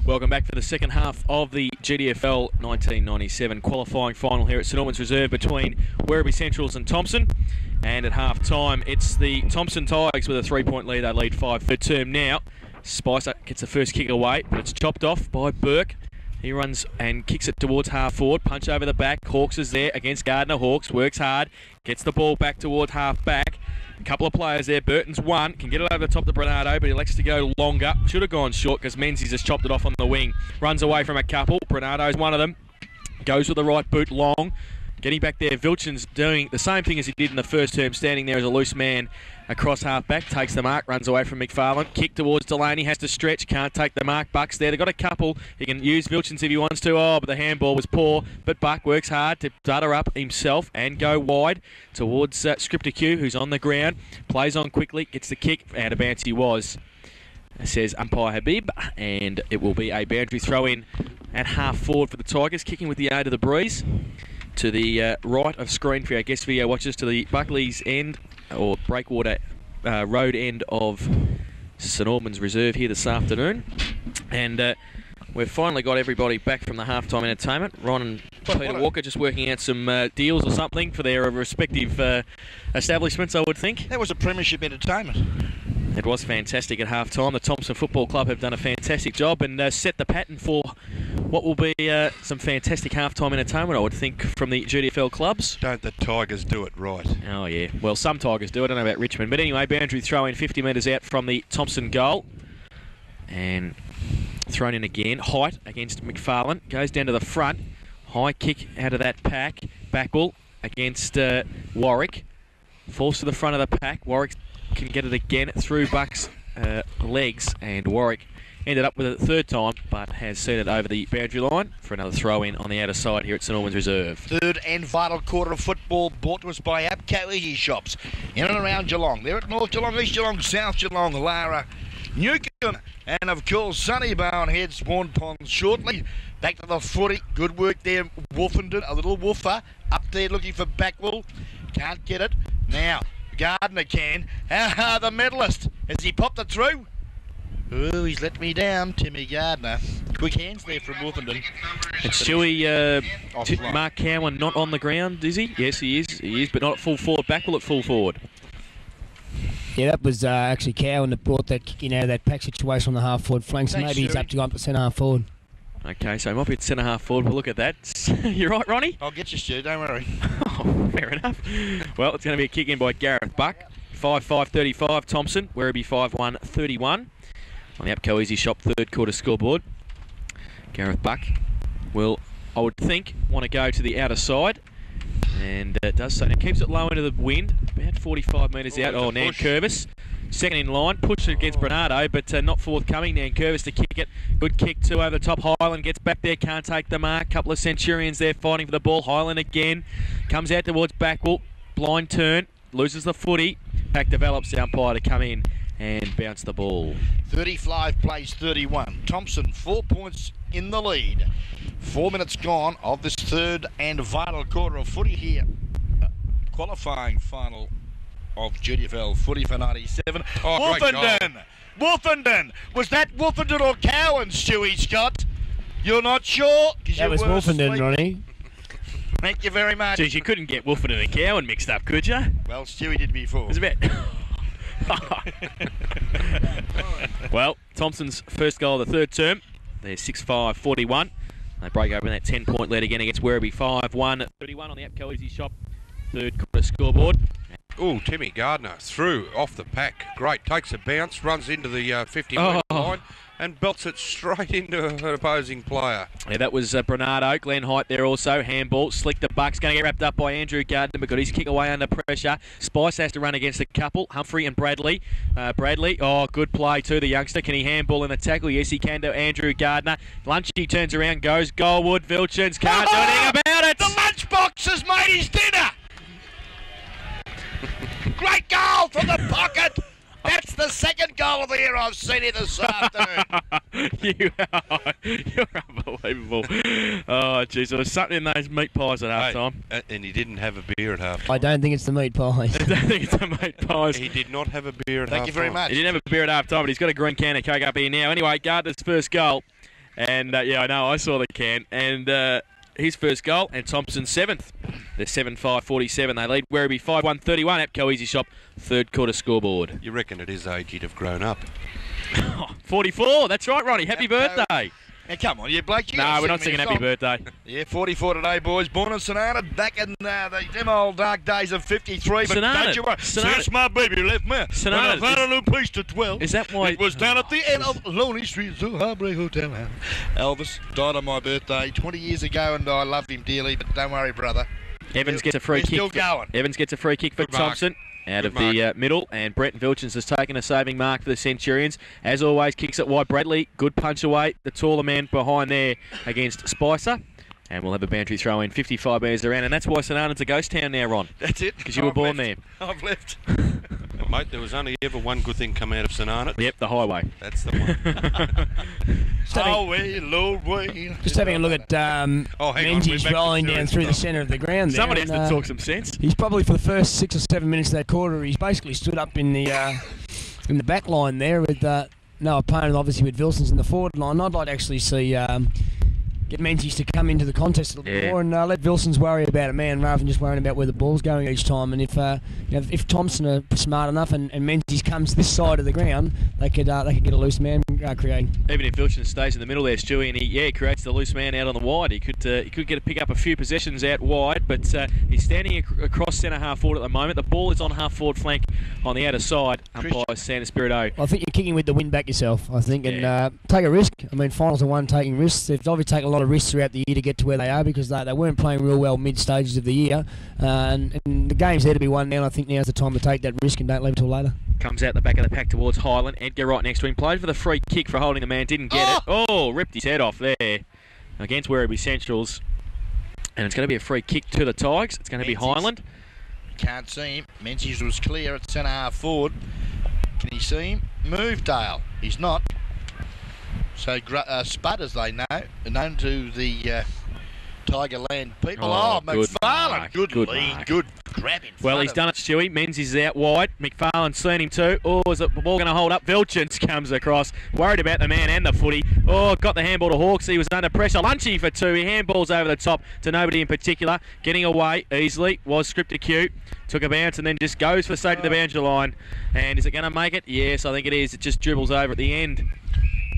Welcome back for the second half of the GDFL 1997 qualifying final here at St Albans Reserve between Werribee Centrals and Thompson. And at half time, it's the Thompson Tigers with a 3-point lead. They lead 5 third term now. Spicer gets the first kick away, but it's chopped off by Burke. He runs and kicks it towards half forward. Punch over the back. Hawks is there against Gardner. Hawks works hard. Gets the ball back towards half back. A couple of players there. Burton's one. Can get it over the top to Bernardo, but he elects to go longer. Should have gone short because Menzies has chopped it off on the wing. Runs away from a couple. Bernardo's one of them. Goes with the right boot long. Getting back there, Vilchin's doing the same thing as he did in the first term, standing there as a loose man across half-back, takes the mark, runs away from McFarlane, kick towards Delaney, has to stretch, can't take the mark. Buck's there, they've got a couple, he can use Vilchin's if he wants to, but the handball was poor, but Buck works hard to stutter up himself and go wide towards Scripter Q, who's on the ground, plays on quickly, gets the kick, out of bounds he was, says umpire Habib, and it will be a boundary throw-in at half forward for the Tigers, kicking with the aid of the breeze. To the right of screen for our guest video watchers, to the Buckley's end, or Breakwater Road end of St Albans Reserve here this afternoon. And we've finally got everybody back from the halftime entertainment. Ron and Peter Walker just working out some deals or something for their respective establishments, I would think. That was a premiership entertainment. It was fantastic at half-time. The Thompson Football Club have done a fantastic job and set the pattern for what will be some fantastic half-time entertainment, I would think, from the GDFL clubs. Don't the Tigers do it right? Oh, yeah. Well, some Tigers do. I don't know about Richmond. But anyway, boundary throw-in 50 metres out from the Thompson goal. And thrown in again. Height against McFarlane. Goes down to the front. High kick out of that pack. Backwell against Warwick. Falls to the front of the pack. Warwick can get it again through Buck's legs, and Warwick ended up with it third time, but has seen it over the boundary line for another throw-in on the outer side here at St Albans Reserve. Third and vital quarter of football brought to us by Abco Easy Shops in and around Geelong. They're at North Geelong, East Geelong, South Geelong, Lara, Newcombe, and of course Sunnybourne heads Bourne Ponds shortly. Back to the footy, good work there, Wolfenden, a little woofer, up there looking for Backwell, can't get it. Now, Gardner can. The medalist. Has he popped it through? Oh, he's let me down, Timmy Gardner. Quick hands there from Wolfenden. And Stewie, Mark Cowan not on the ground, is he? Yes, he is. He is, but not at full forward. Backwell at full forward. Yeah, that was actually Cowan that brought that kick in out of that pack situation on the half-forward flank, so maybe he's up to go up to centre half-forward. Okay, so he might be at centre half-forward. We'll look at that. You're right, Ronnie? I'll get you, Stu, don't worry. Oh, fair enough. Well, it's going to be a kick in by Gareth Buck. 5-5-35 Thompson. Werribee 5-1-31. On the Abco Easy Shop third quarter scoreboard. Gareth Buck will, I would think, want to go to the outer side. And does so. Now keeps it low into the wind. About 45 metres out. Oh, Nankervis. Second in line, pushed against Bernardo, but not forthcoming. Nankervis to kick it. Good kick, two over the top. Highland gets back there, can't take the mark. Couple of Centurions there fighting for the ball. Highland again. Comes out towards Backwell. Blind turn. Loses the footy. Pack develops the umpire to come in and bounce the ball. 35 plays 31. Thompson, 4 points in the lead. 4 minutes gone of this third and vital quarter of footy here. Qualifying final of GDFL footy for 97. Oh, Wolfenden! Was that Wolfenden or Cowan, Stewie Scott? You're not sure? That was Wolfenden, Ronnie. Thank you very much. Geez, you couldn't get Wolfenden and Cowan mixed up, could you? Well, Stewie did before. It was a bit. Well, Thompson's first goal of the third term. They're 6-5-41. They break open that 10-point lead again against Werribee 5-1-31 on the Abco Easy Shop third quarter scoreboard. Oh, Timmy Gardner through off the pack. Great. Takes a bounce, runs into the 50-metre line and belts it straight into an opposing player. Yeah, that was Bernardo. Glenn Height there also. Handball. Slick the Bucks. Going to get wrapped up by Andrew Gardner, but got his kick away under pressure. Spice has to run against a couple. Humphrey and Bradley. Bradley. Oh, good play too, the youngster. Can he handball in the tackle? Yes, he can to Andrew Gardner. Lunchy turns around, goes Goldwood. Vilchins can't do anything about it. The lunchbox has made his dinner. Great goal from the pocket. That's the second goal of the year I've seen here this afternoon. You're unbelievable. Oh, jeez, there was something in those meat pies at half time. And he didn't have a beer at half time. I don't think it's the meat pies. I don't think it's the meat pies. He did not have a beer at half time. Thank you very much. He didn't have a beer at half time, but he's got a green can of Coke up here now. Anyway, Gardner's first goal. And, yeah, I know, I saw the can. And his first goal, and Thompson's 7th. They're 7-5-47. They lead Werribee 5-1-31. APCO Easy Shop, third quarter scoreboard. You reckon at his age he'd have grown up? 44, that's right, Ronnie. Happy birthday. Now, come on, you bloke. No, we're not singing happy birthday. Yeah, 44 today, boys. Born in St Arnaud, back in them old dark days of 53. But don't you worry. Since my baby left me, when I found a new place to dwell. Is that why? It was down at the end of Lonely Street, the Heartbreak Hotel. Elvis died on my birthday 20 years ago, and I love him dearly, but don't worry, brother. Evans gets a free kick. Still going. Evans gets a free kick for Thompson. Out of the middle, and Brent Vilchins has taken a saving mark for the Centurions. As always, kicks it wide. Bradley, good punch away. The taller man behind there against Spicer. And we'll have a boundary throw in 55 metres around. And that's why St Arnaud's a ghost town now, Ron. That's it. Because you were born there. I've left. Mate, there was only ever one good thing come out of St Arnaud. Yep, the highway. That's the one. Highway, low way. Just having a look at Menzies rolling down through the centre of the ground there. Somebody has to talk some sense. He's probably, for the first 6 or 7 minutes of that quarter, he's basically stood up in the back line there with no opponent, obviously, with Vilsons in the forward line. I'd like to actually see get Menzies to come into the contest a little bit more and let Vilsons worry about a man rather than just worrying about where the ball's going each time. And if Thompson are smart enough and Menzies comes this side of the ground, they could get a loose man creating. Even if Vilchins stays in the middle there, Stewie, and he creates the loose man out on the wide, he could pick up a few possessions out wide, but he's standing across centre half forward at the moment. The ball is on half forward flank on the outer side, umpire Santa Spirito. I think you're kicking with the wind back yourself, I think, and take a risk. I mean, finals are one taking risks. They've obviously taken a lot of risks throughout the year to get to where they are because they weren't playing real well mid stages of the year, and the game's there to be won now, and I think now's the time to take that risk and don't leave it till later. Comes out the back of the pack towards Highland. Edgar right next to him. Played for the free kick for holding the man. Didn't get it. Oh, ripped his head off there against Werribee Centrals. And it's going to be a free kick to the Tigers. It's going to be Highland. Can't see him. Menzies was clear at centre half forward. Can you see him? Move, Dale. He's not. So Spud, as they know, known to the Tigerland people. Oh, McFarlane. Good lead. Mark. Good grab in Well, he's done it, Stewie. Menzies is out wide. McFarlane's seen him too. Oh, is the ball going to hold up? Vilchins comes across. Worried about the man and the footy. Oh, got the handball to Hawks. He was under pressure. Lunchy for 2. He handballs over the top to nobody in particular. Getting away easily. Was scripted cute. Took a bounce and then just goes for straight to the boundary line. And is it going to make it? Yes, I think it is. It just dribbles over at the end.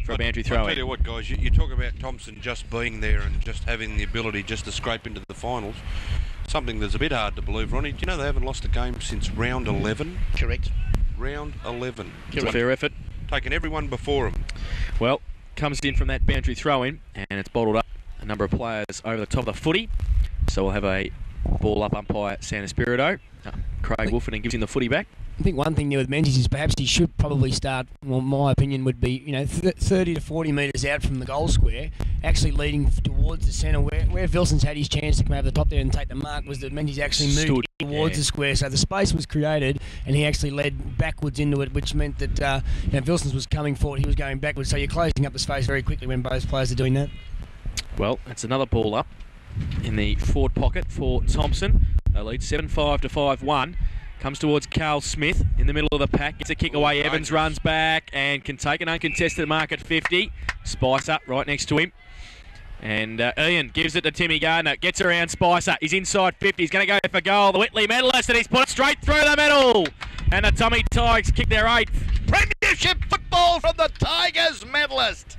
For a boundary throw. I'll tell you what, guys, you talk about Thompson just being there and just having the ability just to scrape into the finals. Something that's a bit hard to believe, Ronnie. Do you know they haven't lost a game since round 11? Correct. Round 11. It's a fair effort. Taking everyone before him. Well, comes in from that boundary throw-in, and it's bottled up a number of players over the top of the footy. So we'll have a ball up umpire Santa Spirito. Craig Wolfenden gives him the footy back. I think one thing there with Menzies is perhaps he should probably start, well, my opinion would be, 30 to 40 metres out from the goal square, actually leading towards the centre. Where Vilsons had his chance to come over the top there and take the mark was that Menzies actually moved towards the square. So the space was created and he actually led backwards into it, which meant that Vilsons was coming forward, he was going backwards. So you're closing up the space very quickly when both players are doing that. Well, it's another ball up in the forward pocket for Thompson. They lead 7-5 to 5-1. Comes towards Carl Smith in the middle of the pack. Gets a kick away. Evans runs back and can take an uncontested mark at 50. Spicer right next to him. And Ian gives it to Timmy Gardner. Gets around Spicer. He's inside 50. He's going to go for goal. The Whitley medalist, and he's put it straight through the middle. And the Tommy Tigers kick their 8th. Premiership football from the Tigers medalist.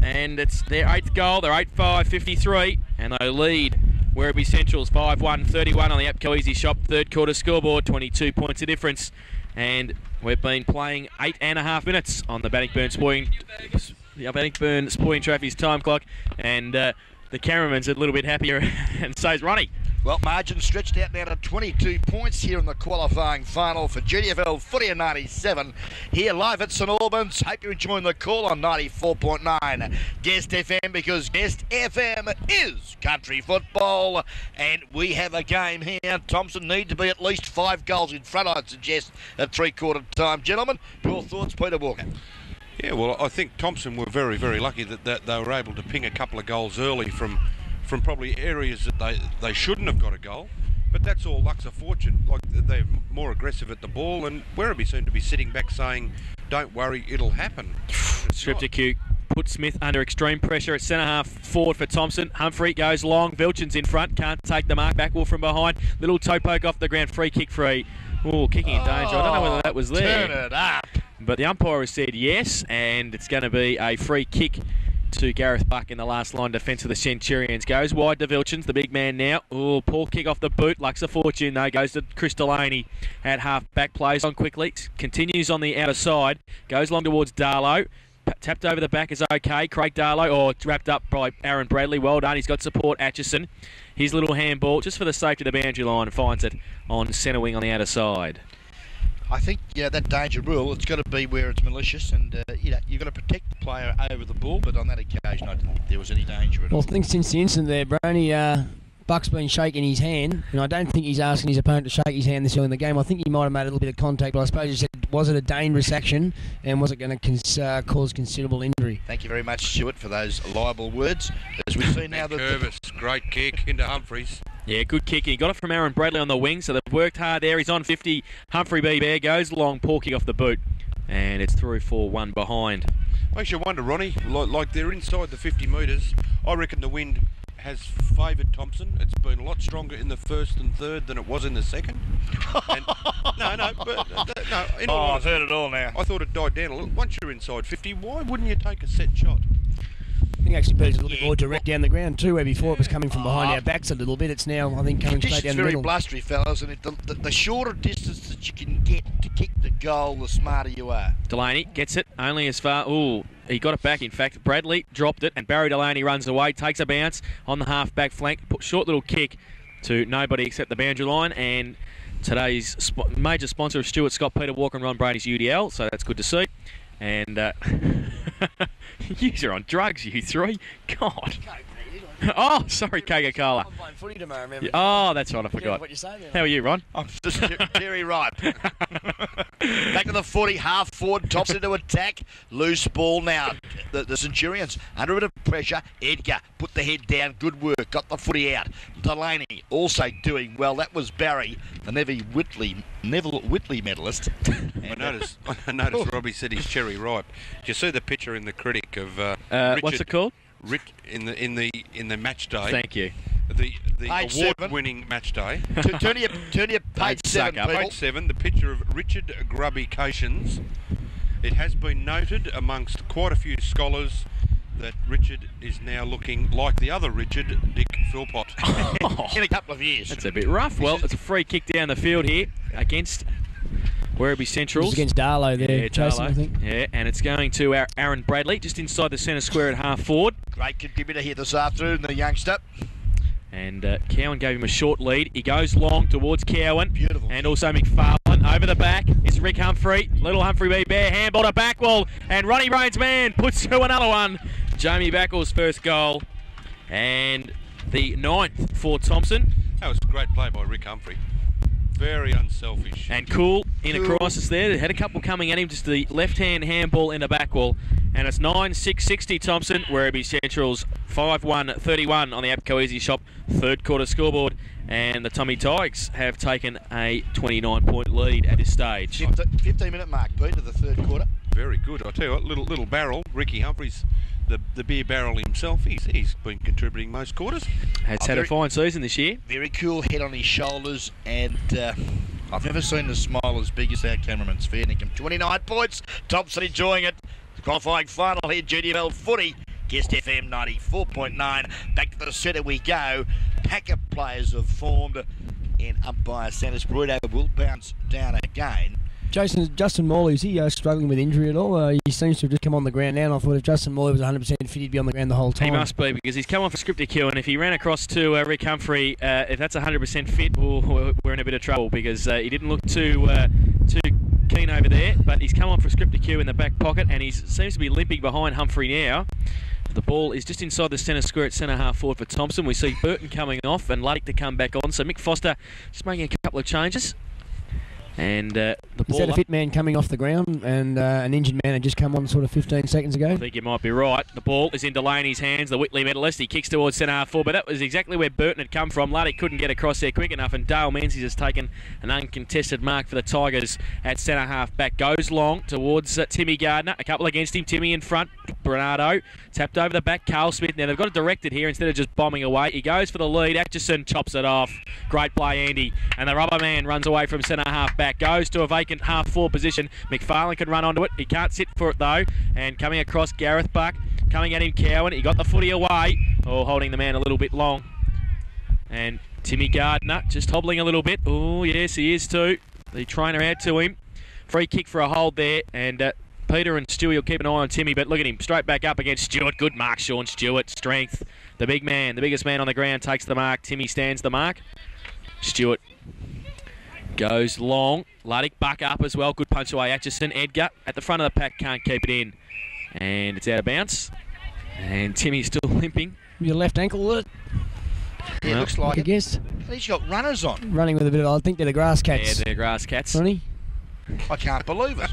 And it's their 8th goal. They're 8-5-53. And they lead Werribee Centrals 5-1-31 on the APCO Easy Shop third quarter scoreboard, 22 points of difference. And we've been playing 8.5 minutes on the Bannockburn Sporting Trophies time clock. And the cameraman's a little bit happier, and so's Ronnie. Well, margin stretched out now to 22 points here in the qualifying final for GDFL Footy in 97. Here live at St Albans. Hope you're enjoying the call on 94.9 Guest FM, because Guest FM is country football. And we have a game here. Thompson need to be at least 5 goals in front, I'd suggest, at three-quarter time. Gentlemen, your thoughts, Peter Walker? Yeah, well, I think Thompson were very, very lucky that they were able to ping a couple of goals early from probably areas that they shouldn't have got a goal. But that's all luck's a fortune. Like, they're more aggressive at the ball, and Werribee seem to be sitting back saying, don't worry, it'll happen. Scripted cue put Smith under extreme pressure at centre half forward for Thompson. Humphrey goes long. Vilchin's in front. Can't take the mark. Backwall from behind. Little toe poke off the ground. Free kick free. Oh, kicking in danger. I don't know whether that was there. Turn it up. But the umpire has said yes, and it's going to be a free kick to Gareth Buck in the last line defence of the Centurions. Goes wide to Vilchins, the big man now. Oh, poor kick off the boot. Lux a fortune though. Goes to Chris Delaney at half back. Plays on quickly. Continues on the outer side. Goes long towards Darlow. Tapped over the back is okay. Craig Darlow, wrapped up by Aaron Bradley. Well done. He's got support. Atchison. His little handball, just for the safety of the boundary line, finds it on centre wing on the outer side. I think that danger rule, it's got to be where it's malicious, and you've got to protect the player over the ball, but on that occasion I didn't think there was any danger at all. Well, I think since the incident there, Brony, Buck's been shaking his hand, and I don't think he's asking his opponent to shake his hand this early in the game. I think he might have made a little bit of contact, but I suppose he said, was it a dangerous action, and was it going to cause considerable injury? Thank you very much, Stuart, for those liable words. As we see now that Curvis, great kick into Humphreys. Yeah, good kick. He got it from Aaron Bradley on the wing, so they've worked hard there. He's on 50. Humphrey B. Bear goes long, poor kick off the boot, and it's through for one behind. Makes you wonder, Ronnie, like they're inside the 50 metres. I reckon the wind has favoured Thompson. It's been a lot stronger in the first and third than it was in the second. And, I've heard it all now. I thought it died down a little. Once you're inside 50, why wouldn't you take a set shot? I think actually Peter's a little more direct down the ground too, where before it was coming from behind our backs a little bit. It's now, I think, coming straight down the very middle. blustery, fellas, and the shorter distance that you can get to kick the goal, the smarter you are. Delaney gets it only as far. Ooh, he got it back. In fact, Bradley dropped it, and Barry Delaney runs away, takes a bounce on the half-back flank, short little kick to nobody except the boundary line, and today's major sponsor of Stuart, Scott, Peter Walker and Ron Brady's UDL, so that's good to see. And you're on drugs, you three. God. Oh, sorry, Coca-Cola. I'm playing footy tomorrow, remember? Oh, that's right, I forgot. What you say there, How are you, Ron? I'm just very ripe. Back to the 40, half forward, tops into attack. Loose ball now. The Centurions under a bit of pressure. Edgar put the head down. Good work. Got the footy out. Delaney also doing well. That was Barry, the Neville Whitley medalist. I noticed Robbie said he's cherry ripe. Do you see the picture in the Critic of Richard, what's it called? In the match day? Thank you. The Page award-winning match day. Turn to your page 7, people. Page 7, the picture of Richard Grubby Cations. It has been noted amongst quite a few scholars that Richard is now looking like the other Richard, Dick Philpott. In a couple of years. That's a bit rough. Well, it's a free kick down the field here against Werribee Centrals. It's against Darlow there, Yeah, Jason, Darlow. I think. Yeah, and it's going to our Aaron Bradley, just inside the centre square at half forward. Great contributor here this afternoon, the youngster. And Cowan gave him a short lead. He goes long towards Cowan. Beautiful. And also McFarlane over the back. It's Rick Humphrey. Little Humphrey B. Bear handball to Backwell. And Ronnie Rain's man puts through another one. Jamie Backwell's first goal. And the 9th for Thompson. That was a great play by Rick Humphrey. Very unselfish. And cool in a crisis there. They had a couple coming at him. Just the left-hand handball into Backwell. And it's 9-6-60 Thompson. Werribee Central's 5-1-31 on the APCO Easy Shop third quarter scoreboard. And the Tommy Tigers have taken a 29-point lead at this stage. 15-minute mark, Pete, of the third quarter. Very good. I tell you what, little barrel, Ricky Humphreys, the beer barrel himself, he's been contributing most quarters. Has had a fine season this year. Very cool head on his shoulders, and I've never seen a smile as big as our cameraman's. Fair dinkum. 29 points. Thompson enjoying it. The qualifying final here, GDFL footy. Guest FM 94.9. Back to the centre we go. Pack of players have formed, and umpire Sanders Bruto will bounce down again. Jason, Justin Morley, is he struggling with injury at all? He seems to have just come on the ground now, and I thought if Justin Morley was 100% fit, he'd be on the ground the whole time. He must be, because he's come off a scripted queue, and if he ran across to Rick Humphrey, if that's 100% fit, we're in a bit of trouble, because he didn't look too keen over there, but he's come off a scripted queue in the back pocket, and he seems to be limping behind Humphrey now. The ball is just inside the centre square at centre half forward for Thompson. We see Burton coming off and Luddick to come back on, so Mick Foster just making a couple of changes. And the Is ball that a up. fit man coming off the ground and an injured man had just come on sort of 15 seconds ago? I think you might be right. The ball is in Delaney's hands, the Whitley medalist. He kicks towards centre half forward, but that was exactly where Burton had come from. Luddick couldn't get across there quick enough, and Dale Menzies has taken an uncontested mark for the Tigers at centre half back. Goes long towards Timmy Gardner. A couple against him. Timmy in front. Bernardo tapped over the back. Carl Smith. Now they've got it directed here instead of just bombing away. He goes for the lead. Atchison chops it off. Great play, Andy. And the rubber man runs away from centre half back. Goes to a vacant half forward position. McFarlane can run onto it. He can't sit for it though. And coming across, Gareth Buck. Coming at him, Cowan. He got the footy away. Oh, holding the man a little bit long. And Timmy Gardner just hobbling a little bit. Oh, yes, he is too. The trainer out to him. Free kick for a hold there. And Peter and Stewie will keep an eye on Timmy, but look at him. Straight back up against Stewart. Good mark, Sean Stewart. Strength. The big man, the biggest man on the ground, takes the mark. Timmy stands the mark. Stewart goes long. Luddick Buck up as well. Good punch away. Atchison. Edgar at the front of the pack. Can't keep it in. And it's out of bounds. And Timmy's still limping. Your left ankle, will it? Yeah, Well, looks like I it. guess. He's got runners on. Running with a bit of, I think they're the grass Yeah, cats. they're grass cats. Ronnie? I can't believe it.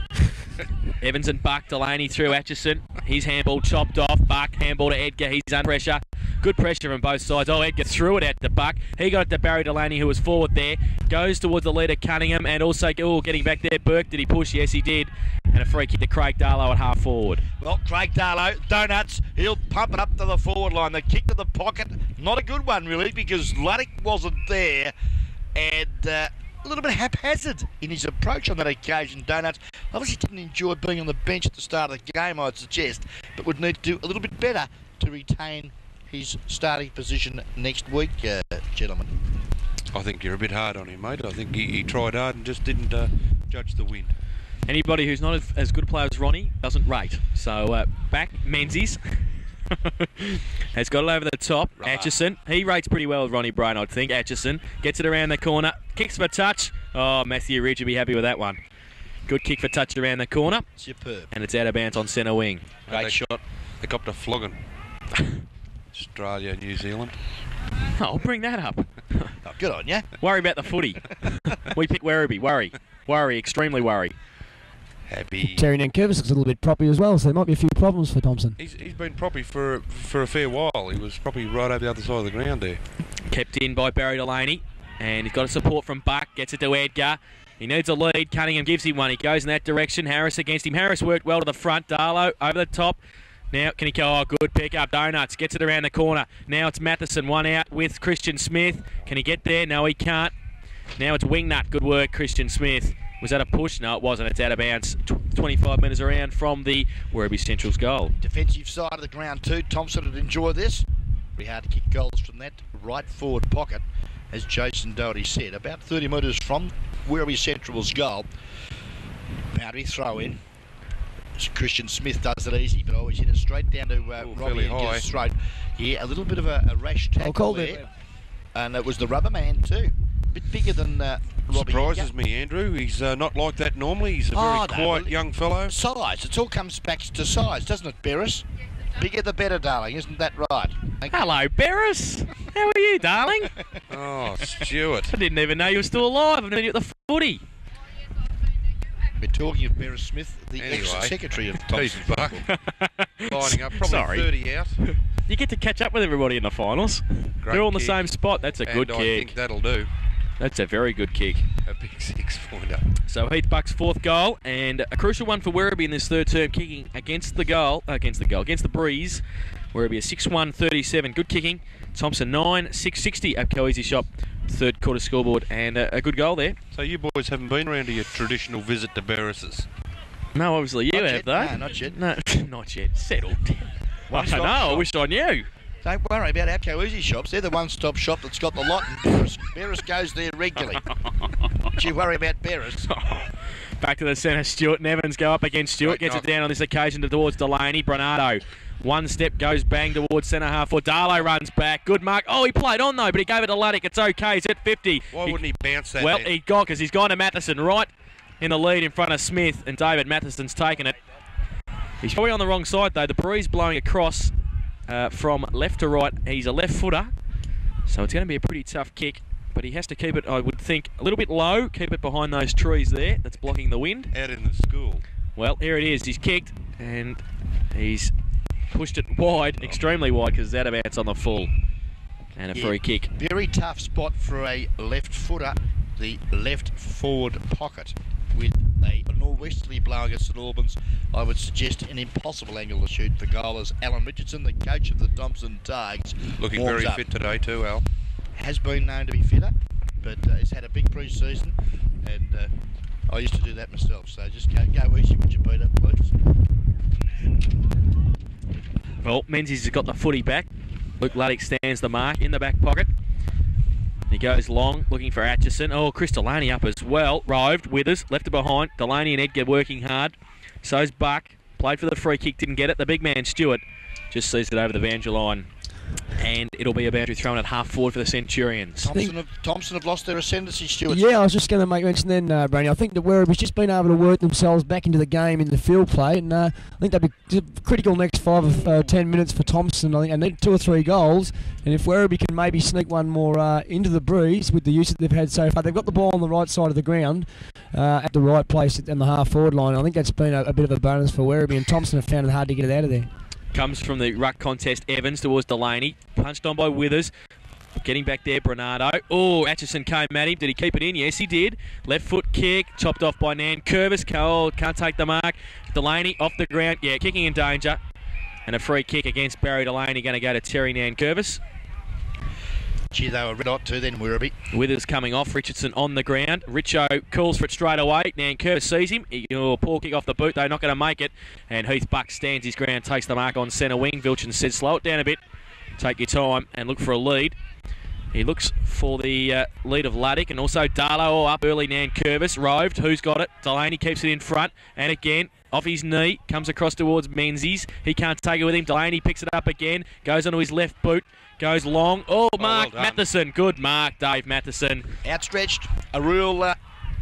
Evans and Buck. Delaney through Atchison. His handball chopped off. Buck handball to Edgar. He's under pressure. Good pressure from both sides. Oh, Edgar threw it out to Buck. He got it to Barry Delaney, who was forward there. Goes towards the leader, Cunningham, and also getting back there. Burke, did he push? Yes, he did. And a free kick to Craig Darlow at half forward. Well, Craig Darlow, donuts. He'll pump it up to the forward line. The kick to the pocket, not a good one really, because Luddick wasn't there, and a little bit haphazard in his approach on that occasion. Donuts obviously didn't enjoy being on the bench at the start of the game, I'd suggest, but would need to do a little bit better to retain his starting position next week, gentlemen. I think you're a bit hard on him, mate. I think he tried hard and just didn't judge the wind. Anybody who's not as good a player as Ronnie doesn't rate. So back, Menzies has got it over the top. Right. Atchison, he rates pretty well with Ronnie Brain, I'd think. Atchison gets it around the corner, kicks for touch. Oh, Matthew Ridge would be happy with that one. Good kick for touch around the corner. Superb. And it's out of bounds on centre wing. Great shot. They copped a flogging. Australia, New Zealand. Oh, I'll bring that up. Oh, good on you. Worry about the footy. We pick Werribee. Worry, extremely worry. Happy. Terry Nankervis looks a little bit proppy as well, so there might be a few problems for Thompson. He's been proppy for a fair while. He was probably right over the other side of the ground there. Kept in by Barry Delaney. And he's got a support from Buck. Gets it to Edgar. He needs a lead. Cunningham gives him one. He goes in that direction. Harris against him. Harris worked well to the front. Darlow over the top. Now, can he go? Oh, good pick up. Donuts gets it around the corner. Now it's Matheson. One out with Christian Smith. Can he get there? No, he can't. Now it's Wingnut. Good work, Christian Smith. Was that a push? No, it wasn't. It's out of bounds. 25 metres around from the Werribee Central's goal. Defensive side of the ground too. Thompson would enjoy this. Very hard to kick goals from that right forward pocket, as Jason Doherty said. About 30 metres from Werribee Central's goal. Boundary throw in. Christian Smith does it easy, but always hit it straight down to Robbie and his throat. Yeah, a little bit of a rash tackle call there. it. And it was the rubber man too. A bit bigger than Robbie. Surprises me, Andrew. He's not like that normally. He's a very quiet young fellow. Size. It all comes back to size, doesn't it, Beres? Bigger the better, darling. Isn't that right? Hello, Beres. How are you, darling? Oh, Stuart. I didn't even know you were still alive. I've known you at the footy. We're talking of Beres Smith, the Anyway, ex-secretary of Peace, Thompson. Buck. Lining up, probably Sorry. 30 out. You get to catch up with everybody in the finals. Great They're all in the kick. same spot. That's a good And I kick. think that'll do. That's a very good kick. A big 6-pointer. So Heath Buck's fourth goal, and a crucial one for Werribee in this third term, kicking against the Breeze. Werribee a 6-1-37. Good kicking. Thompson 9-6-60 at Coeasy Shop. Third quarter scoreboard, and a good goal there. So you boys haven't been around to your traditional visit to Beres's? No, obviously you Not have yet. though. No, not yet. No, not yet. Settled. Well, I One-stop don't know. I shop. wish I knew. Don't worry about Apco Easy Shops. They're the one-stop shop that's got the lot. And Beres goes there regularly. Don't you worry about Beres. Back to the centre. Stewart and Evans go up against Stewart. Great Gets knock. it down on this occasion towards Delaney. Bernardo. One step goes bang towards centre half. For Darlow runs back. Good mark. Oh, he played on though, but he gave it to Luddick. It's okay. He's at 50. Why wouldn't he bounce that Well, then? he got because he's gone to Matheson right in the lead in front of Smith, and David Matheson's taken it. He's probably on the wrong side though. The breeze blowing across from left to right. He's a left footer, so it's going to be a pretty tough kick. but he has to keep it, I would think, a little bit low, keep it behind those trees there that's blocking the wind. Out in the school. Well, here it is. He's kicked and he's pushed it wide, extremely wide, because it's out of bounds on the full. And a free kick. Very tough spot for a left footer, the left forward pocket. With a northwesterly blowing at St Albans, I would suggest an impossible angle to shoot for goal as Alan Richardson, the coach of the Thompson Tigers, Looking very up. fit today too, Al. Has been known to be fitter, but he's had a big pre-season, and I used to do that myself, so just go easy with your Peter, please. Well, Menzies has got the footy back. Luke Luddick stands the mark in the back pocket. He goes long, looking for Atchison. Oh, Chris Delaney up as well. Roved, Withers, left it behind. Delaney and Edgar working hard. So's Buck. Played for the free kick, didn't get it. The big man, Stewart, just sees it over the boundary line. And it'll be a boundary thrown at half forward for the Centurions. Thompson have lost their ascendancy, Stewart. Yeah, I was just going to make mention then, Brady. I think that Werribee's just been able to work themselves back into the game in the field play, and I think they'll be critical next 5 or 10 minutes for Thompson. I think they need 2 or 3 goals, and if Werribee can maybe sneak one more into the breeze with the use that they've had so far, they've got the ball on the right side of the ground at the right place in the half forward line. I think that's been a bit of a bonus for Werribee, and Thompson have found it hard to get it out of there. Comes from the ruck contest, Evans towards Delaney. Punched on by Withers. Getting back there, Bernardo. Oh, Atchison came at him. Did he keep it in? Yes, he did. Left foot kick. Chopped off by Nan Curvis. Can't take the mark. Delaney off the ground. Yeah, kicking in danger. And a free kick against Barry Delaney going to go to Terry Nan Curvis. Gee, they were red hot too then, Werribee. Withers coming off, Richardson on the ground. Richo calls for it straight away. Nan Curtis sees him. Poor kick off the boot, though, not going to make it. And Heath Buck stands his ground, takes the mark on centre wing. Vilchin says, slow it down a bit, take your time and look for a lead. He looks for the lead of Luddick, and also Darlow up early. Nan Curvis, roved. Who's got it? Delaney keeps it in front, and again off his knee, comes across towards Menzies. He can't take it with him. Delaney picks it up again, goes onto his left boot, goes long. Oh, Mark Matheson, good mark, Dave Matheson. Outstretched, a real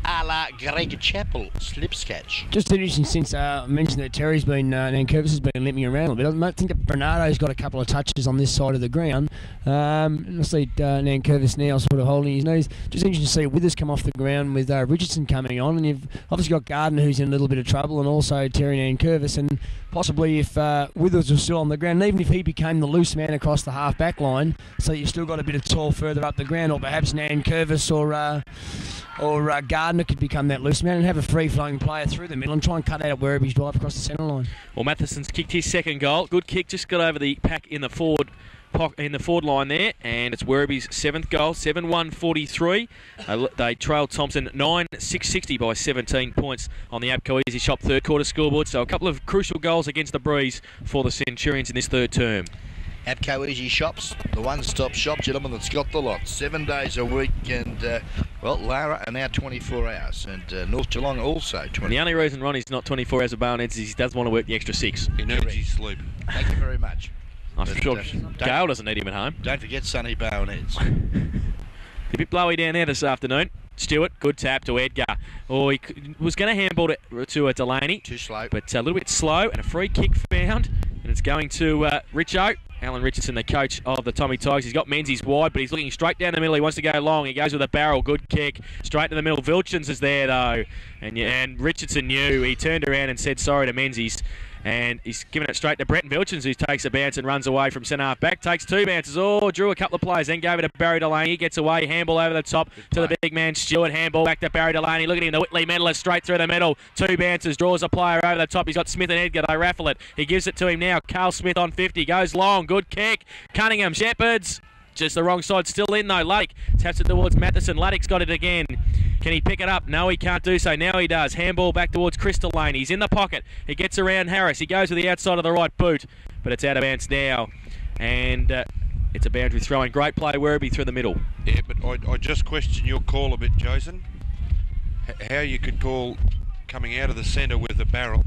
a la Greg Chappell slip catch. Just interesting, since I mentioned that Terry's been, Nan Curvis has been limping around a little bit. I think that Bernardo's got a couple of touches on this side of the ground. I see Nan Curvis now sort of holding his knees. Just interesting to see Withers come off the ground with Richardson coming on, and you've obviously got Gardner who's in a little bit of trouble, and also Terry Nan Curvis, and possibly if Withers was still on the ground, and even if he became the loose man across the half back line, so you've still got a bit of tall further up the ground, or perhaps Nan Curvis or Gardner could become that loose man and have a free-flowing player through the middle and try and cut out Werribee's drive across the centre line. Well, Matheson's kicked his second goal. Good kick, just got over the pack in the forward line there, and it's Werribee's 7th goal, 7-1-43. They trailed Thompson 9-6-60 by 17 points on the Abco Easy Shop third quarter scoreboard. So a couple of crucial goals against the breeze for the Centurions in this third term. Abco Easy Shops, the one-stop shop, gentlemen, that's got the lot. 7 days a week, and, Lara are now 24 hours, and North Geelong also 24 And the only reason Ronnie's not 24 hours of Barnett is he does want to work the extra 6. He needs his sleep. Thank you very much. I'm sure Gale doesn't need him at home. Don't forget Sonny Barnett's. A bit blowy down there this afternoon. Stewart, good tap to Edgar. Oh, he was going to handball it to Delaney. Too slow. But a little bit slow, and a free kick found. And it's going to Richo. Alan Richardson, the coach of the Tommy Tigers. He's got Menzies wide, but he's looking straight down the middle. He wants to go long. He goes with a barrel. Good kick. Straight to the middle. Vilchins is there, though. And Richardson knew. He turned around and said sorry to Menzies. And he's giving it straight to Brenton Vilchins, who takes a bounce and runs away from centre half back. Takes 2 bounces. Oh, drew a couple of players. Then gave it to Barry Delaney. He gets away. Handball over the top to the big man Stewart. Handball back to Barry Delaney. Look at him, the Whitley medalist, straight through the middle. 2 bounces. Draws a player over the top. He's got Smith and Edgar. They raffle it. He gives it to him now. Carl Smith on 50. Goes long. Good kick. Cunningham. Shepherds. Just the wrong side. Still in, though. Luddick taps it towards Matheson. Luddick's got it again. Can he pick it up? No, he can't do so. Now he does. Handball back towards Chris Delaney. He's in the pocket. He gets around Harris. He goes to the outside of the right boot, but it's out of bounds now. And it's a boundary throwing. Great play, Werribee through the middle. Yeah, but I just question your call a bit, Jason. How you could call coming out of the centre with a barrel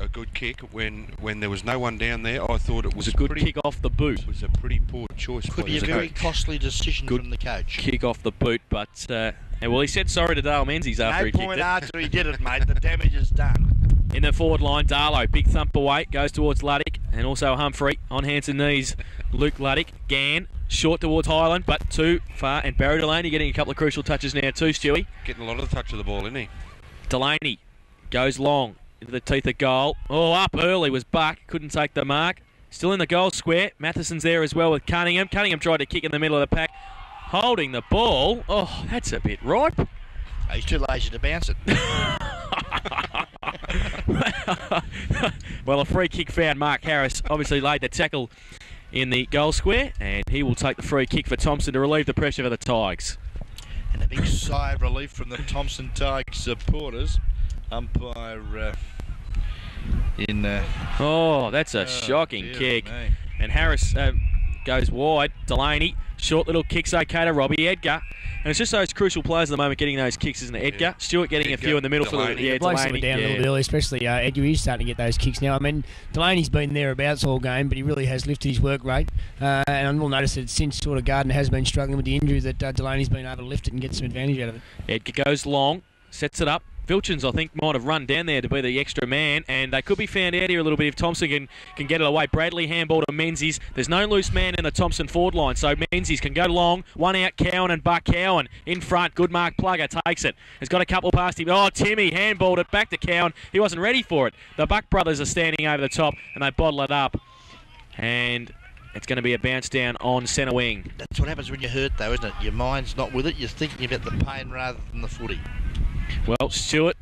a good kick when there was no one down there. I thought it was a good kick off the boot. It was a pretty poor choice. Could be a very costly decision from the coach. Kick off the boot, but well, he said sorry to Dale Menzies after he kicked it. No point after he did it, mate. The damage is done. In the forward line, Darlow, big thump away, goes towards Luddick. and also Humphrey on hands and knees. Luke Luddick, Gann, short towards Highland, but too far, and Barry Delaney getting a couple of crucial touches now too, Stewie. Getting a lot of the touch of the ball, isn't he? Delaney goes long into the teeth of goal. Oh, up early was Buck, couldn't take the mark. Still in the goal square. Matheson's there as well with Cunningham. Cunningham tried to kick in the middle of the pack, holding the ball. Oh, that's a bit ripe. He's too lazy to bounce it. Well, a free kick found. Mark Harris obviously laid the tackle in the goal square, and he will take the free kick for Thompson to relieve the pressure for the Tigers. And a big sigh of relief from the Thompson Tigers supporters. Umpire Oh, that's a shocking kick. Me. And Harris goes wide. Delaney, short little kicks okay to Robbie Edgar. And it's just those crucial players at the moment getting those kicks, isn't it? Edgar, Yeah. Stewart getting Edgar, a few in the middle Delaney. for the Blokes Delaney. down a little bit early, especially Edgar is starting to get those kicks now. I mean, Delaney's been thereabouts all game, but he really has lifted his work rate. And we'll notice that since sort of Gardner has been struggling with the injury, that Delaney's been able to lift it and get some advantage out of it. Edgar goes long, sets it up. Vilchins, I think, might have run down there to be the extra man, and they could be found out here a little bit if Thompson can get it away. Bradley handball to Menzies. There's no loose man in the Thompson forward line, so Menzies can go long. One out, Cowan and Buck. Cowan in front. Good mark. Plugger takes it. Has got a couple past him. Oh, Timmy handballed it back to Cowan. He wasn't ready for it. The Buck brothers are standing over the top, and they bottle it up. And it's going to be a bounce down on centre wing. That's what happens when you're hurt, though, isn't it? Your mind's not with it. You're thinking about the pain rather than the footy. Well, Stewart,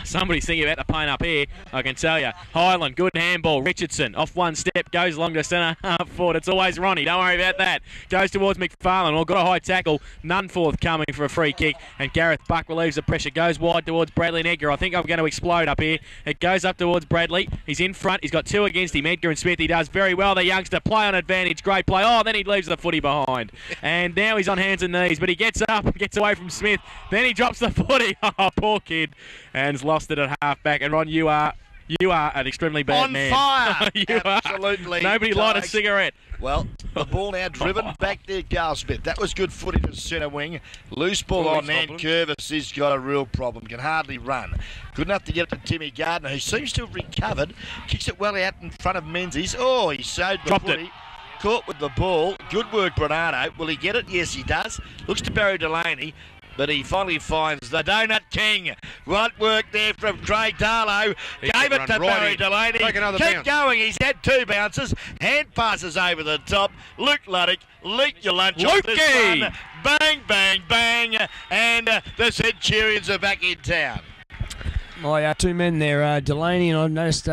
somebody's thinking about the pain up here, I can tell you. Highland, good handball. Richardson, off one step, goes long to centre half forward. It's always Ronnie, don't worry about that. Goes towards McFarlane. Well, got a high tackle, none forthcoming for a free kick. And Gareth Buck relieves the pressure, goes wide towards Bradley and Edgar. I think I'm going to explode up here. It goes up towards Bradley. He's in front. He's got two against him, Edgar and Smith. He does very well, the youngster. Play on advantage, great play. Oh, then he leaves the footy behind. And now he's on hands and knees, but he gets up and gets away from Smith. Then he drops the footy. Oh, poor kid. And's lost it at half back. And Ron, you are an extremely bad man. On fire! You Absolutely. are. Nobody light a Tigers. cigarette. Well, the ball now driven back there, Garl Smith. That was good footy to centre wing. Loose ball on Nan Curvis. He's got a real problem. Can hardly run. Good enough to get it to Timmy Gardner, who seems to have recovered. Kicks it well out in front of Menzies. Oh, he sewed the Dropped footy. it. Caught with the ball. Good work, Bernardo. Will he get it? Yes, he does. Looks to Barry Delaney. But he finally finds the Donut King. Right work there from Craig Darlow. Gave it to Barry Delaney. Take another Keep bounce. going. He's had two bounces. Hand passes over the top. Luke Luddick, leak your lunch off this Lukey! one. Bang, bang, bang. And the Centurions are back in town. My two men there, Delaney, and I've noticed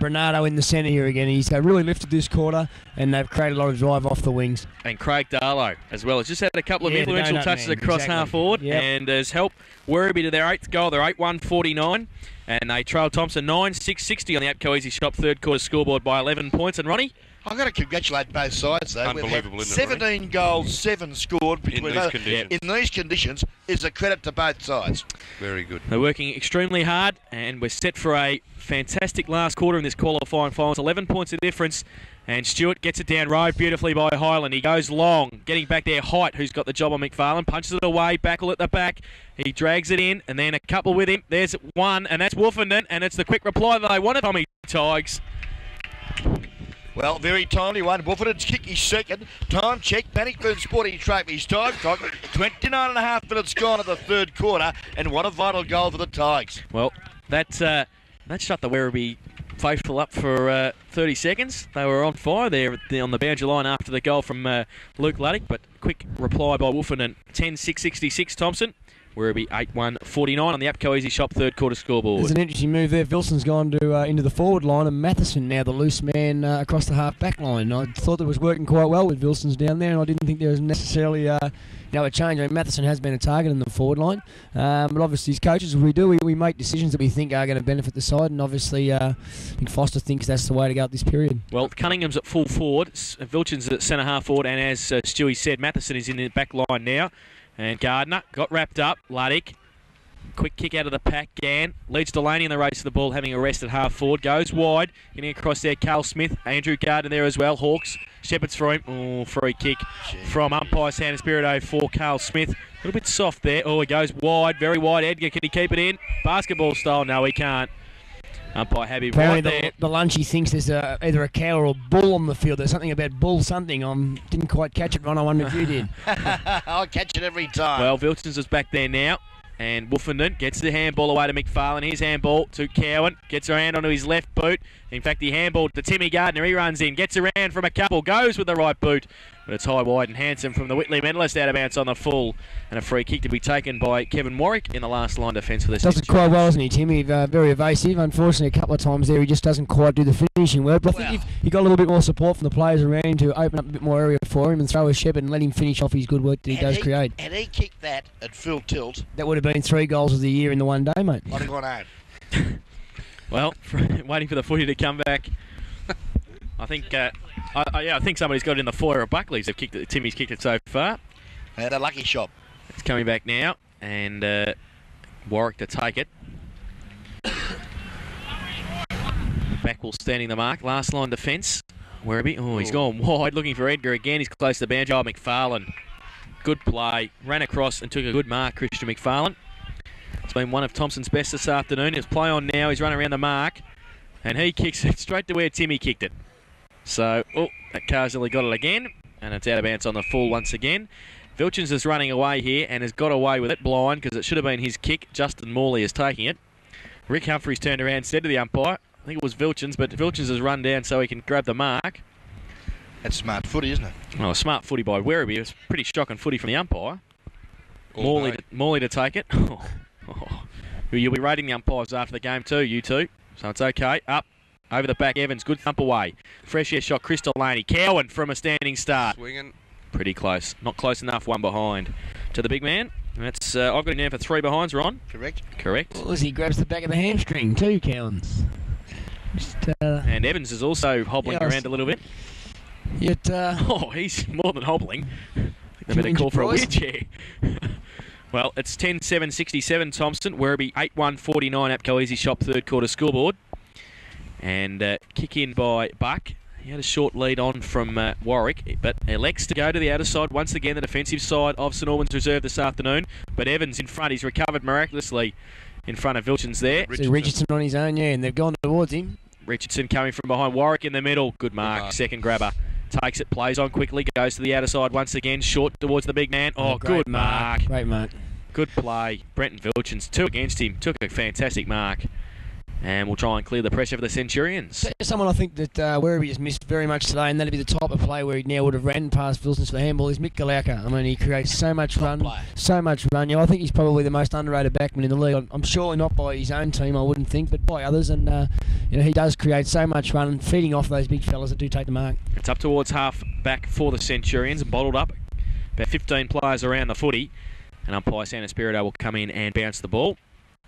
Bernardo in the centre here again. He's really lifted this quarter, and they've created a lot of drive off the wings. And Craig Darlow as well. Has just had a couple of influential touches across half forward, and has helped Werribee to their 8th goal. They're 8-1-49, and they trail Thompson 9-6-60 on the APCO Easy Shop third quarter scoreboard by 11 points. And Ronnie? I've got to congratulate both sides, though. Unbelievable, We've had isn't it, 17 goals, 7 scored between these conditions. In these conditions is a credit to both sides. Very good. They're working extremely hard, and we're set for a fantastic last quarter in this qualifying final. It's 11 points of difference, and Stewart gets it down road beautifully by Highland. He goes long, getting back there. Height, who's got the job on McFarlane, punches it away, Backle at the back. He drags it in, and then a couple with him. There's one, and that's Wolfenden, and it's the quick reply that they wanted, Tommy Tigers. Well, very timely one. Wolfenden's kick is second. Time check. Bannockburn Sporting Trophies time clock. 29.5 minutes gone of the third quarter, and what a vital goal for the Tigers. Well, that shut the Werribee faithful up for 30 seconds. They were on fire there on the boundary line after the goal from Luke Luddick, but quick reply by Wolfenden. 10-6-66 Thompson. Werribee 8-1-49 on the APCO Easy Shop third quarter scoreboard. There's an interesting move there. Vilson's gone to into the forward line, and Matheson now the loose man across the half back line. I thought it was working quite well with Vilson's down there, and I didn't think there was necessarily a change. I mean, Matheson has been a target in the forward line, but obviously as coaches, we make decisions that we think are going to benefit the side, and obviously I think Foster thinks that's the way to go at this period. Well, Cunningham's at full forward, Vilchins at centre half forward, and as Stewie said, Matheson is in the back line now. And Gardner got wrapped up. Luddick, quick kick out of the pack. Gann leads Delaney in the race to the ball, having arrested half forward. Goes wide, getting across there. Carl Smith, Andrew Gardner there as well. Hawks, Shepherd's for him. Oh, free kick from umpire San Espirito for Carl Smith. A little bit soft there. Oh, he goes wide, very wide. Edgar, can he keep it in? Basketball style, no, he can't. Umpire Habib right Apparently there. the lunchy thinks there's either a cow or a bull on the field. There's something about bull something. Didn't quite catch it, Ron. I wonder if you did. I'll catch it every time. Well, Vilchens is back there now. And Wolfenden gets the handball away to McFarlane. His handball to Cowan. Gets her hand onto his left boot. In fact, he handballed to Timmy Gardner. He runs in, gets around from a couple, goes with the right boot. But it's high, wide and handsome from the Whitley medalist out of bounds on the full. And a free kick to be taken by Kevin Warwick in the last line defence for this. Does it quite well, doesn't he, Timmy? Very evasive. Unfortunately, a couple of times there he just doesn't quite do the finishing work. But I think he got a little bit more support from the players around him to open up a bit more area for him and throw a shepherd and let him finish off his good work that he does create. Had he kicked that at full tilt, that would have been 3 goals of the year in the one day, mate. I'd have gone out. Well, waiting for the footy to come back. I think, I think somebody's got it in the foyer of Buckley's. Timmy's kicked it so far. Had a lucky shot. It's coming back now, and Warwick to take it. Backwell standing the mark. Last line defence. Werribee. Oh, he's gone wide, looking for Edgar again. He's close to the boundary. Oh, McFarlane. Good play. Ran across and took a good mark, Christian McFarlane. It's been one of Thompson's best this afternoon. His play on now. He's run around the mark, and he kicks it straight to where Timmy kicked it. So, that car's nearly got it again, and it's out of bounds on the full once again. Vilchens is running away here and has got away with it blind because it should have been his kick. Justin Morley is taking it. Rick Humphries turned around, said to the umpire, I think it was Vilchens, but Vilchens has run down so he can grab the mark. That's smart footy, isn't it? Oh, smart footy by Werribee. It was pretty shocking footy from the umpire. Morley to take it. You'll be rating the umpires after the game too, you two. So it's okay. Up. Over the back, Evans. Good thump away. Fresh air shot, Chris Delaney. Cowan from a standing start. Swinging. Pretty close. Not close enough, one behind. To the big man. That's I've got him down for 3 behinds, Ron. Correct. Correct. He grabs the back of the hamstring too, Cowans. And Evans is also hobbling around a little bit. Yet, he's more than hobbling. I think they better call for a wheelchair. Well, it's 10-7-67 Thompson. Werribee 8-1-49 Apco Easy Shop third quarter scoreboard. And kick in by Buck. He had a short lead on from Warwick, but elects to go to the outer side. Once again, the defensive side of St Albans reserve this afternoon. But Evans in front. He's recovered miraculously in front of Vilchens there. Richardson on his own, and they've gone towards him. Richardson coming from behind. Warwick in the middle. Good mark. Second grabber. Takes it, plays on quickly, goes to the outer side once again. Short towards the big man. Good mark. Great mark. Good play. Brenton Vilchens, 2 against him. Took a fantastic mark. And we'll try and clear the pressure for the Centurions. Someone I think that Werribee has missed very much today, and that'd be the type of play where he now would have ran past Vilchens for the handball, is Mick Galauka. I mean, he creates so much run. I think he's probably the most underrated backman in the league. I'm sure not by his own team, I wouldn't think, but by others. And he does create so much run, feeding off those big fellas that do take the mark. It's up towards half back for the Centurions, bottled up. About 15 players around the footy. And umpire Santa Spirito will come in and bounce the ball.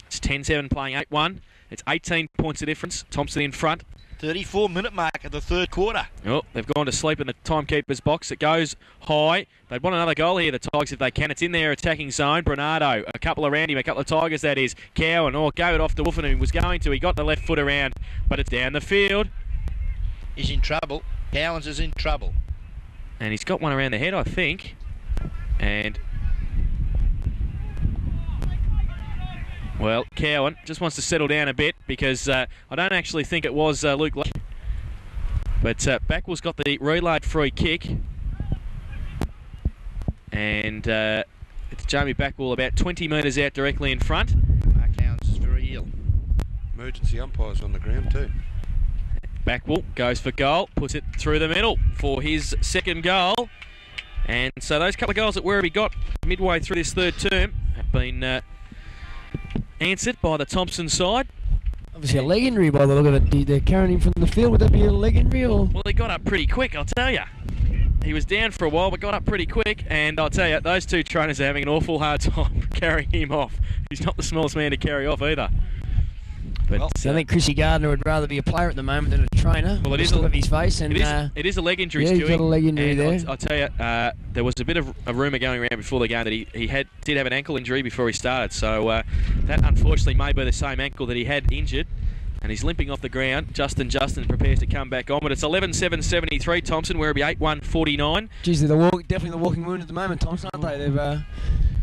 It's 10-7 playing 8-1. It's 18 points of difference. Thompson in front. 34-minute mark of the third quarter. Oh, they've gone to sleep in the timekeeper's box. It goes high. They'd want another goal here, the Tigers, if they can. It's in their attacking zone. Bernardo, a couple around him, a couple of Tigers, that is. Cowan, gave it off to Wolfen, who was going to. He got the left foot around, but it's down the field. He's in trouble. Cowans is in trouble. And he's got one around the head, I think. And... well, Cowan just wants to settle down a bit because I don't actually think it was Luke Lake. But Backwell's got the relayed free kick. And it's Jamie Backwell about 20 metres out directly in front. Mark Cowans is very ill. Emergency umpires on the ground too. Backwell goes for goal, puts it through the middle for his second goal. And so those couple of goals that Werribee got midway through this third term have been... answered by the Thompson side. Obviously a leg injury by the look of it. They're carrying him from the field. Would that be a leg injury or? Well, he got up pretty quick, I'll tell you. He was down for a while, but got up pretty quick. And I'll tell you, those two trainers are having an awful hard time carrying him off. He's not the smallest man to carry off either. But I think Chrissy Gardner would rather be a player at the moment than a trainer. Well, it is look at his face, and it is a leg injury. Yeah, he's got a leg injury there. I'll tell you, there was a bit of a rumour going around before the game that he did have an ankle injury before he started. So that unfortunately may be the same ankle that he had injured, and he's limping off the ground. Justin prepares to come back on, but it's 11-7-73 Thompson. Werribee 8-1-49. Geez, they're definitely the walking wound at the moment, Thompson, aren't they? They've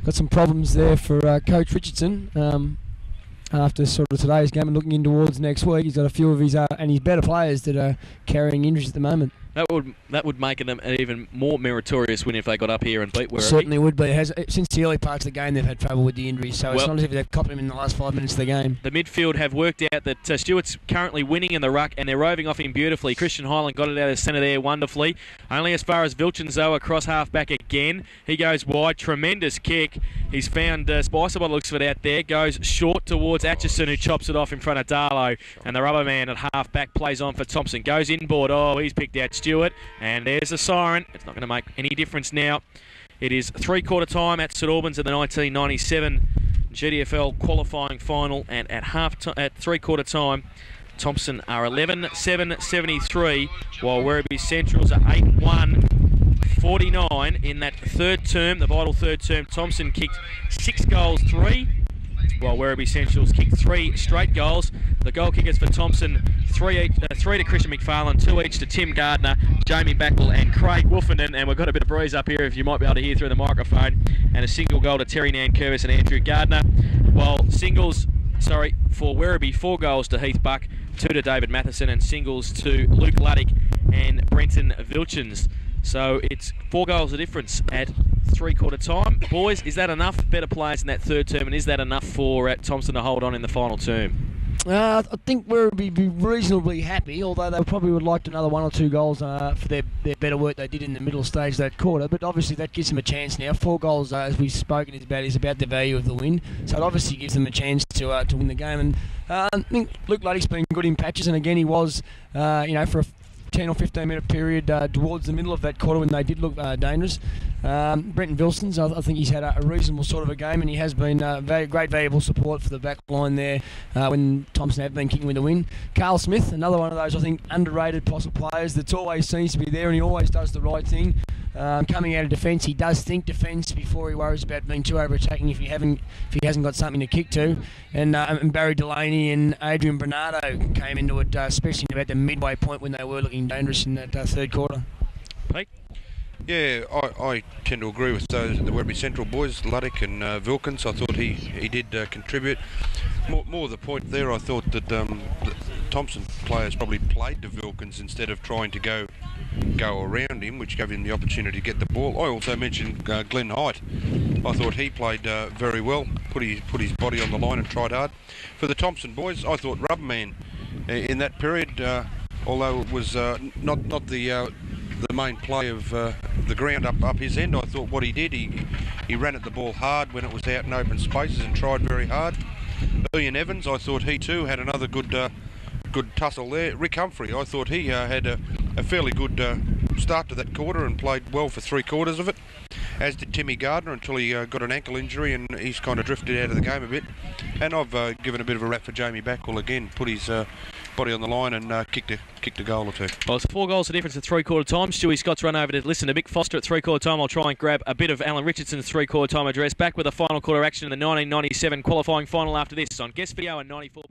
got some problems there for Coach Richardson. after sort of today's game and looking in towards next week. He's got a few of his and his better players that are carrying injuries at the moment. That would make it an even more meritorious win if they got up here and beat Werribee. Certainly would be. Since the early parts of the game, they've had trouble with the injuries, so it's not as if they've copped him in the last 5 minutes of the game. The midfield have worked out that Stewart's currently winning in the ruck, and they're roving off him beautifully. Christian Highland got it out of the centre there wonderfully. Only as far as Vilchens, though, across half-back again. He goes wide. Tremendous kick. He's found Spicer by the looks of it out there. Goes short towards Atchison, who chops it off in front of Darlow. And the rubber man at half-back plays on for Thompson. Goes inboard. Oh, he's picked out Stewart. And there's a siren. It's not going to make any difference now. It is three-quarter time at St Albans in the 1997 GDFL qualifying final, and at three-quarter time, Thompson are 11-7-73, while Werribee Centrals are 8-1-49 in that third term, the vital third term. Thompson kicked 6 goals, 3, while Werribee Centrals kicked 3 straight goals. The goal kickers for Thompson, 3 to Christian McFarlane, 2 each to Tim Gardner, Jamie Backwell and Craig Wolfenden. And we've got a bit of breeze up here if you might be able to hear through the microphone. And a single goal to Terry Nankervis and Andrew Gardner. While for Werribee, 4 goals to Heath Buck, 2 to David Matheson, and singles to Luke Luddick and Brenton Vilchens. So it's 4 goals of difference at three-quarter time. Boys, is that enough? Better players in that third term, and is that enough for Thompson to hold on in the final term? I think we'll be reasonably happy, although they probably would like another 1 or 2 goals for their better work they did in the middle stage of that quarter. But obviously that gives them a chance now. 4 goals, as we've spoken, is about the value of the win. So it obviously gives them a chance to win the game. And I think Luke Luddick's been good in patches, and again he was, for a 10 or 15 minute period towards the middle of that quarter when they did look dangerous. Brenton Vilsons, I think he's had a reasonable sort of a game, and he has been great valuable support for the back line there when Thompson have been kicking with the win. Carl Smith, another one of those, I think, underrated possible players that always seems to be there, and he always does the right thing. Coming out of defence, he does think defence before he worries about being too over-attacking if he hasn't got something to kick to. And Barry Delaney and Adrian Bernardo came into it, especially about the midway point when they were looking dangerous in that third quarter. Pete? Yeah, I tend to agree with those, the Werribee Central boys, Luddick and Vilkins. I thought he did contribute. More the point there, I thought that the Thompson players probably played to Vilkins instead of trying to go around him, which gave him the opportunity to get the ball. I also mentioned Glenn Height. I thought he played very well, put his body on the line and tried hard. For the Thompson boys, I thought Rubberman in that period, although it was not the main play of the ground up his end, I thought what he did, he ran at the ball hard when it was out in open spaces and tried very hard. Ian Evans, I thought he too had another good tussle there. Rick Humphrey, I thought he had a fairly good start to that quarter and played well for 3/4 of it, as did Timmy Gardner until he got an ankle injury and he's kind of drifted out of the game a bit. And I've given a bit of a rap for Jamie Backwell again, put his body on the line and kicked a goal or 2. Well, it's 4 goals of difference at three-quarter time. Stewie Scott's run over to listen to Mick Foster at three-quarter time. I'll try and grab a bit of Alan Richardson's three-quarter time address. Back with a final quarter action in the 1997 qualifying final after this on Guest Video and 94.